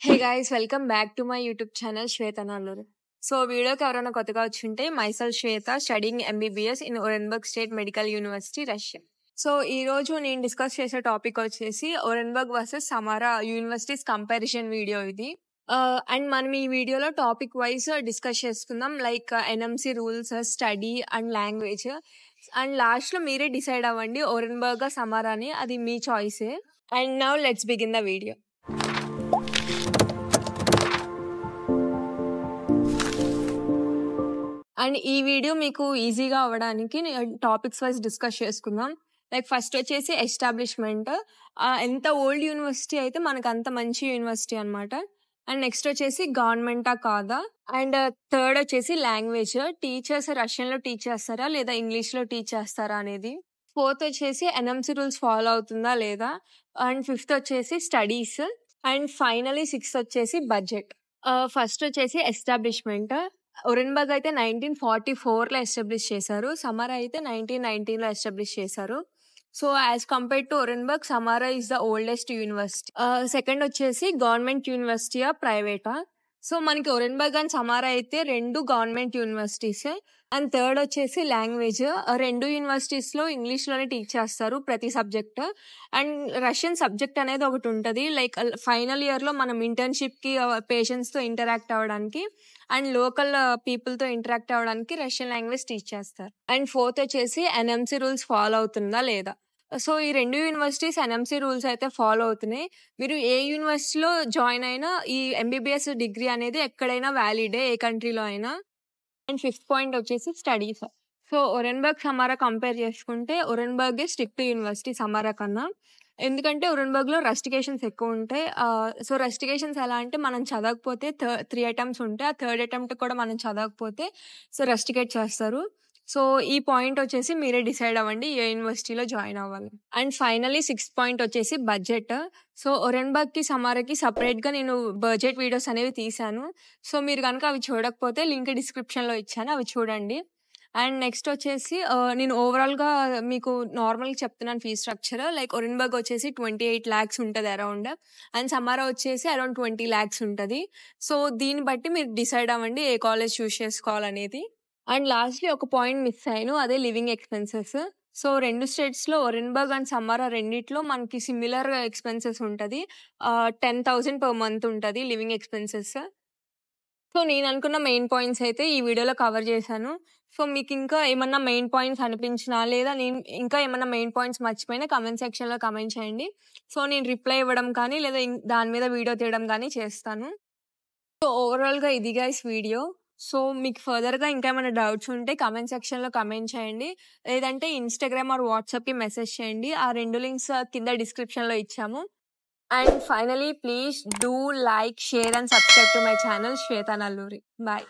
Hey guys, welcome back to my YouTube channel Shweta Nalluru. So వీడియోకి ఎవరైనా కొత్తగా వచ్చుంటే myself Shweta studying MBBS in Orenburg State Medical University, Russia. So ఈ రోజు నేను discuss చేసే టాపిక్ వచ్చేసి Orenburg versus Samara universities comparison video ఇది. అండ్ మనం ఈ వీడియోలో టాపిక్ వైజ్ డిస్కస్ చేసుకుందాం, like NMC rules, study and language. And లాస్ట్లో మీరే డిసైడ్ అవ్వండి ఓరెన్బర్గ్ సమారా అని, అది మీ చాయిసే. And now let's begin the video. And ఈ వీడియో మీకు ఈజీగా అవ్వడానికి టాపిక్స్ వైజ్ డిస్కస్ చేసుకుందాం. లైక్ ఫస్ట్ వచ్చేసి ఎస్టాబ్లిష్మెంట్, ఎంత ఓల్డ్ యూనివర్సిటీ అయితే మనకు అంత మంచి యూనివర్సిటీ అనమాట. అండ్ నెక్స్ట్ వచ్చేసి గవర్నమెంటా కాదా. అండ్ థర్డ్ వచ్చేసి లాంగ్వేజ్, టీచర్స్ రష్యన్లో టీచ్ చేస్తారా లేదా ఇంగ్లీష్లో టీచ్ చేస్తారా అనేది. ఫోర్త్ వచ్చేసి ఎన్ఎంసి రూల్స్ ఫాలో అవుతుందా లేదా. అండ్ ఫిఫ్త్ వచ్చేసి స్టడీస్. అండ్ ఫైనలీ సిక్స్త్ వచ్చేసి బడ్జెట్. ఫస్ట్ వచ్చేసి ఎస్టాబ్లిష్మెంట్. ఓరెన్బర్గ్ అయితే 1944లో ఎస్టాబ్లిష్ చేశారు, సమారా అయితే 1919లో ఎస్టాబ్లిష్ చేశారు. So as compare to Orenburg, Samara is the oldest university. Second వచ్చేసి గవర్నమెంట్ యూనివర్సిటీయా ప్రైవేటా. సో మనకి ఓరెన్బర్గ్ అండ్ సమారా అయితే రెండు గవర్నమెంట్ యూనివర్సిటీసే. అండ్ థర్డ్ వచ్చేసి లాంగ్వేజ్, రెండు యూనివర్సిటీస్లో ఇంగ్లీష్లోనే టీచ్ చేస్తారు ప్రతి సబ్జెక్ట్. అండ్ రష్యన్ సబ్జెక్ట్ అనేది ఒకటి ఉంటుంది, లైక్ ఫైనల్ ఇయర్లో మనం ఇంటర్న్షిప్కి పేషెంట్స్తో ఇంటరాక్ట్ అవ్వడానికి అండ్ లోకల్ పీపుల్తో ఇంటరాక్ట్ అవ్వడానికి రష్యన్ లాంగ్వేజ్ టీచ్ చేస్తారు. అండ్ ఫోర్త్ వచ్చేసి ఎన్ఎంసి రూల్స్ ఫాలో అవుతుందా లేదా. సో ఈ రెండు యూనివర్సిటీస్ ఎన్ఎంసి రూల్స్ అయితే ఫాలో అవుతున్నాయి. మీరు ఏ యూనివర్సిటీలో జాయిన్ అయినా ఈ ఎంబీబీఎస్ డిగ్రీ అనేది ఎక్కడైనా వ్యాలిడే, ఏ కంట్రీలో అయినా. అండ్ ఫిఫ్త్ పాయింట్ వచ్చేసి స్టడీస్. సో ఓరెన్బర్గ్ సమారా కంపేర్ చేసుకుంటే ఓరెన్బర్గే స్ట్రిక్ట్ యూనివర్సిటీ సమారా కన్నా. ఎందుకంటే ఓరెన్బర్గ్లో రస్టికేషన్స్ ఎక్కువ ఉంటాయి. సో రస్టికేషన్స్ ఎలా అంటే, మనం చదవకపోతే 3 అటెంప్ట్స్ ఉంటాయి, ఆ థర్డ్ అటెంప్ట్ కూడా మనం చదవకపోతే సో రస్టికేట్ చేస్తారు. సో ఈ పాయింట్ వచ్చేసి మీరే డిసైడ్ అవ్వండి ఏ యూనివర్సిటీలో జాయిన్ అవ్వాలి. అండ్ ఫైనలీ సిక్స్త్ పాయింట్ వచ్చేసి బడ్జెట్. సో ఓరెన్బర్గ్కి సమారాకి సపరేట్గా నేను బడ్జెట్ వీడియోస్ అనేవి తీశాను. సో మీరు కనుక అవి చూడకపోతే లింక్ డిస్క్రిప్షన్లో ఇచ్చాను, అవి చూడండి. అండ్ నెక్స్ట్ వచ్చేసి నేను ఓవరాల్గా మీకు నార్మల్గా చెప్తున్నాను ఫీ స్ట్రక్చర్. లైక్ ఓరెన్బర్గ్ వచ్చేసి 28 lakhs ఉంటుంది అరౌండ్, అండ్ సమారా వచ్చేసి అరౌండ్ 20 lakhs ఉంటుంది. సో దీన్ని బట్టి మీరు డిసైడ్ అవ్వండి ఏ కాలేజ్ చూస్ చేసుకోవాలనేది. అండ్ లాస్ట్లీ ఒక పాయింట్ మిస్ అయ్యాను, అదే లివింగ్ ఎక్స్పెన్సెస్. సో రెండు స్టేట్స్లో ఓరెన్బర్గ్ అండ్ సమారా రెండిట్లో మనకి సిమిలర్ ఎక్స్పెన్సెస్ ఉంటుంది. 10,000 per month ఉంటుంది లివింగ్ ఎక్స్పెన్సెస్. సో నేను అనుకున్న మెయిన్ పాయింట్స్ అయితే ఈ వీడియోలో కవర్ చేశాను. సో మీకు ఇంకా ఏమన్నా మెయిన్ పాయింట్స్ అనిపించినా లేదా నేను ఇంకా ఏమన్నా మెయిన్ పాయింట్స్ మర్చిపోయినా కమెంట్ సెక్షన్లో కమెంట్ చేయండి. సో నేను రిప్లై ఇవ్వడం కానీ లేదా దాని మీద వీడియో తీయడం కానీ చేస్తాను. సో ఓవరాల్గా ఇది గైస్ వీడియో. సో మీకు ఫర్దర్గా ఇంకా ఏమైనా డౌట్స్ ఉంటే కమెంట్ సెక్షన్లో కమెంట్ చేయండి, లేదంటే ఇన్స్టాగ్రామ్ ఆర్ వాట్సాప్కి మెసేజ్ చేయండి. ఆ రెండు లింక్స్ కింద డిస్క్రిప్షన్లో ఇచ్చాము. And finally, please do like, share and subscribe to my channel Shweta Nalluru. Bye.